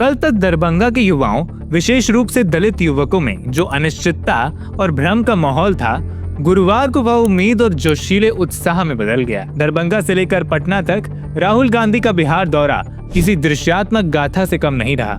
कल तक दरभंगा के युवाओं, विशेष रूप से दलित युवकों में जो अनिश्चितता और भ्रम का माहौल था, गुरुवार को वह उम्मीद और जोशीले उत्साह में बदल गया। दरभंगा से लेकर पटना तक राहुल गांधी का बिहार दौरा किसी दृश्यात्मक गाथा से कम नहीं रहा।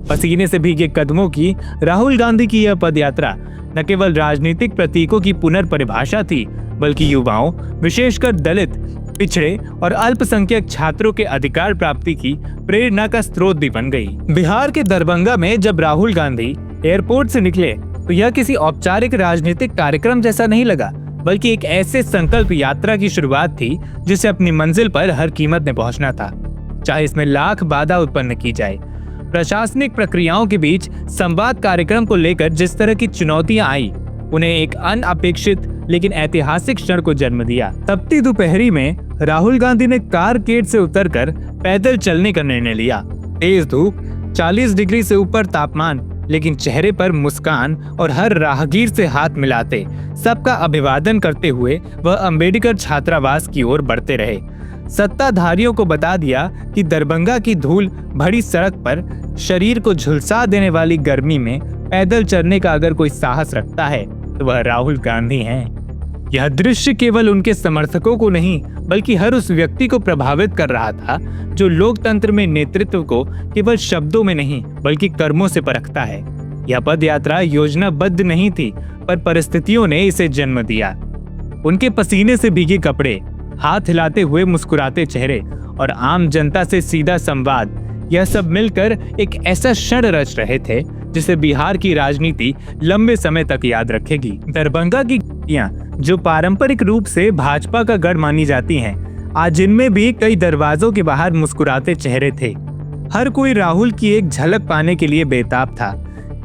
पसीने से भीगे कदमों की राहुल गांधी की यह पदयात्रा न केवल राजनीतिक प्रतीकों की पुनर्परिभाषा थी, बल्कि युवाओं, विशेषकर दलित, पिछड़े और अल्पसंख्यक छात्रों के अधिकार प्राप्ति की प्रेरणा का स्रोत भी बन गई। बिहार के दरभंगा में जब राहुल गांधी एयरपोर्ट से निकले तो यह किसी औपचारिक राजनीतिक कार्यक्रम जैसा नहीं लगा, बल्कि एक ऐसे संकल्प यात्रा की शुरुआत थी जिसे अपनी मंजिल पर हर कीमत में पहुंचना था, चाहे इसमें लाख बाधा उत्पन्न की जाए। प्रशासनिक प्रक्रियाओं के बीच संवाद कार्यक्रम को लेकर जिस तरह की चुनौतियां आई, उन्हें एक अनअपेक्षित लेकिन ऐतिहासिक क्षण को जन्म दिया। तपती दोपहरी में राहुल गांधी ने कार गेट से उतरकर पैदल चलने का निर्णय लिया। तेज धूप, 40 डिग्री से ऊपर तापमान, लेकिन चेहरे पर मुस्कान और हर राहगीर से हाथ मिलाते, सबका अभिवादन करते हुए वह अंबेडकर छात्रावास की ओर बढ़ते रहे। सत्ताधारियों को बता दिया कि दरभंगा की धूल भरी सड़क पर शरीर को झुलसा देने वाली गर्मी में पैदल चलने का अगर कोई साहस रखता है तो वह राहुल गांधी हैं। यह दृश्य केवल उनके समर्थकों को नहीं, बल्कि हर उस व्यक्ति को प्रभावित कर रहा था जो लोकतंत्र में नेतृत्व को केवल शब्दों में नहीं बल्कि कर्मों से परखता है। यह पदयात्रा योजनाबद्ध नहीं थी, पर परिस्थितियों ने इसे जन्म दिया। उनके पसीने से भीगे कपड़े, हाथ हिलाते हुए मुस्कुराते चेहरे और आम जनता से सीधा संवाद, यह सब मिलकर एक ऐसा क्षण रच रहे थे जिसे बिहार की राजनीति लंबे समय तक याद रखेगी। दरभंगा की गलियां, जो पारंपरिक रूप से भाजपा का गढ़ मानी जाती हैं, आज इनमें भी कई दरवाजों के बाहर मुस्कुराते चेहरे थे। हर कोई राहुल की एक झलक पाने के लिए बेताब था।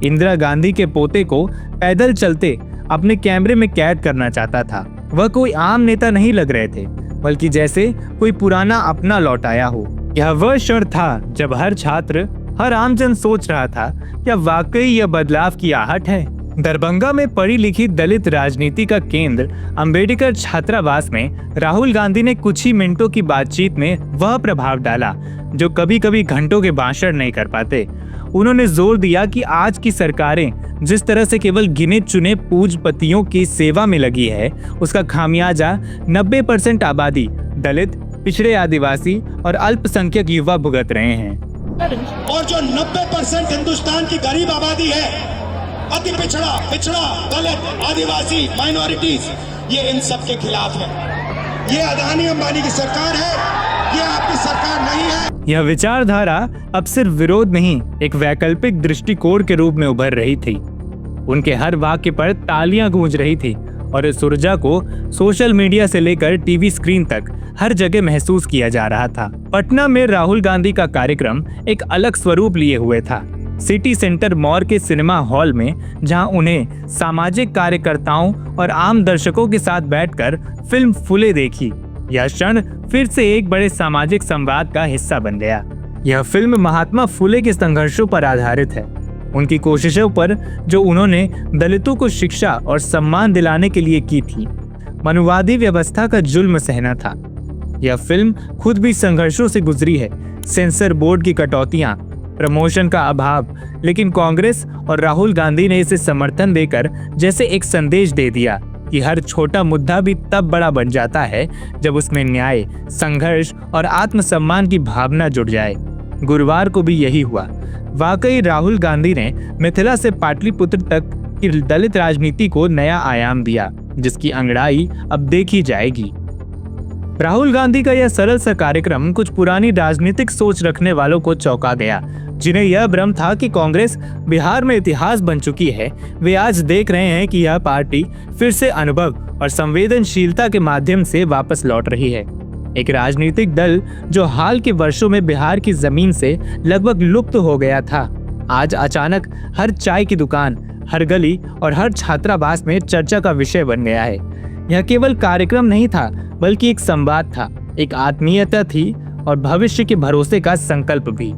इंदिरा गांधी के पोते को पैदल चलते अपने कैमरे में कैद करना चाहता था। वह कोई आम नेता नहीं लग रहे थे, बल्कि जैसे कोई पुराना अपना लौट आया हो। यह वह क्षण था जब हर छात्र, हर आमजन सोच रहा था, क्या वाकई यह बदलाव की आहट है। दरभंगा में पढ़ी लिखी दलित राजनीति का केंद्र अंबेडकर छात्रावास में राहुल गांधी ने कुछ ही मिनटों की बातचीत में वह प्रभाव डाला जो कभी कभी घंटों के भाषण नहीं कर पाते। उन्होंने जोर दिया कि आज की सरकारें जिस तरह से केवल गिने चुने पूंजीपतियों की सेवा में लगी है, उसका खामियाजा 90% आबादी, दलित, पिछड़े आदिवासी और अल्पसंख्यक युवा भुगत रहे हैं। और जो 90% हिंदुस्तान की गरीब आबादी है, अति पिछड़ा, दलित, आदिवासी, माइनॉरिटीज, ये इन सब के खिलाफ है। ये अदानी अंबानी की सरकार है, ये आपकी सरकार नहीं है। यह विचारधारा अब सिर्फ विरोध नहीं, एक वैकल्पिक दृष्टिकोण के रूप में उभर रही थी। उनके हर वाक्य पर तालियां गूंज रही थी और इस ऊर्जा को सोशल मीडिया से लेकर टीवी स्क्रीन तक हर जगह महसूस किया जा रहा था। पटना में राहुल गांधी का कार्यक्रम एक अलग स्वरूप लिए हुए था। सिटी सेंटर मॉल के सिनेमा हॉल में, जहां उन्हें सामाजिक कार्यकर्ताओं और आम दर्शकों के साथ बैठकर फिल्म फुले देखी। यह क्षण फिर से एक बड़े सामाजिक संवाद का हिस्सा बन गया। यह फिल्म महात्मा फुले के संघर्षों पर आधारित है, उनकी कोशिशों पर जो उन्होंने दलितों को शिक्षा और सम्मान दिलाने के लिए की थी। मनुवादी व्यवस्था का जुल्म सहना था। यह फिल्म खुद भी संघर्षों से गुजरी है। सेंसर बोर्ड की कटौतियां, प्रमोशन का अभाव, लेकिन कांग्रेस और राहुल गांधी ने इसे समर्थन देकर जैसे एक संदेश दे दिया कि हर छोटा मुद्दा भी तब बड़ा बन जाता है जब उसमें न्याय, संघर्ष और आत्मसम्मान की भावना जुड़ जाए। गुरुवार को भी यही हुआ। वाकई राहुल गांधी ने मिथिला से पाटलिपुत्र तक की दलित राजनीति को नया आयाम दिया, जिसकी अंगड़ाई अब देखी जाएगी। राहुल गांधी का यह सरल सा कार्यक्रम कुछ पुरानी राजनीतिक सोच रखने वालों को चौंका गया, जिन्हें यह भ्रम था कि कांग्रेस बिहार में इतिहास बन चुकी है। वे आज देख रहे हैं कि यह पार्टी फिर से अनुभव और संवेदनशीलता के माध्यम से वापस लौट रही है। एक राजनीतिक दल जो हाल के वर्षों में बिहार की जमीन से लगभग लुप्त हो गया था, आज अचानक हर चाय की दुकान, हर गली और हर छात्रावास में चर्चा का विषय बन गया है। यह केवल कार्यक्रम नहीं था, बल्कि एक संवाद था, एक आत्मीयता थी और भविष्य के भरोसे का संकल्प भी।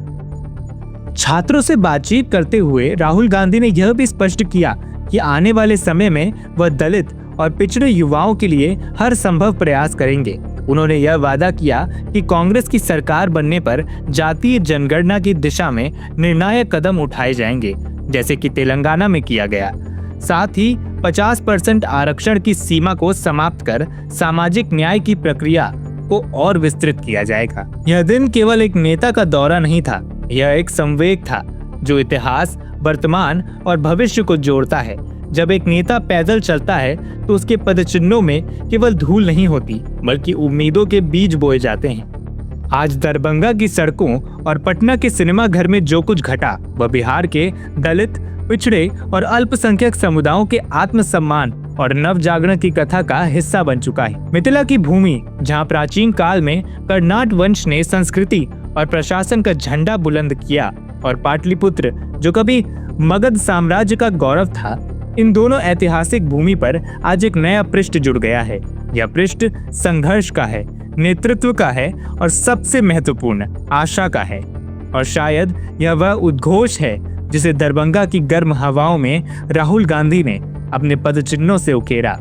छात्रों से बातचीत करते हुए राहुल गांधी ने यह भी स्पष्ट किया कि आने वाले समय में वह दलित और पिछड़े युवाओं के लिए हर संभव प्रयास करेंगे। उन्होंने यह वादा किया कि कांग्रेस की सरकार बनने पर जातीय जनगणना की दिशा में निर्णायक कदम उठाए जाएंगे, जैसे कि तेलंगाना में किया गया। साथ ही 50% आरक्षण की सीमा को समाप्त कर सामाजिक न्याय की प्रक्रिया को और विस्तृत किया जाएगा। यह दिन केवल एक नेता का दौरा नहीं था, यह एक संवेग था जो इतिहास, वर्तमान और भविष्य को जोड़ता है। जब एक नेता पैदल चलता है तो उसके पदचिन्हों में केवल धूल नहीं होती, बल्कि उम्मीदों के बीज बोए जाते हैं। आज दरभंगा की सड़कों और पटना के सिनेमा घर में जो कुछ घटा, वह बिहार के दलित, पिछड़े और अल्पसंख्यक समुदायों के आत्मसम्मान और नव जागरण की कथा का हिस्सा बन चुका है। मिथिला की भूमि, जहां प्राचीन काल में कर्नाट वंश ने संस्कृति और प्रशासन का झंडा बुलंद किया, और पाटलिपुत्र, जो कभी मगध साम्राज्य का गौरव था, इन दोनों ऐतिहासिक भूमि पर आज एक नया पृष्ठ जुड़ गया है। यह पृष्ठ संघर्ष का है, नेतृत्व का है और सबसे महत्वपूर्ण आशा का है। और शायद यह वह उद्घोष है जिसे दरभंगा की गर्म हवाओं में राहुल गांधी ने अपने पदचिन्हों से उकेरा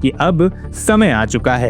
कि अब समय आ चुका है।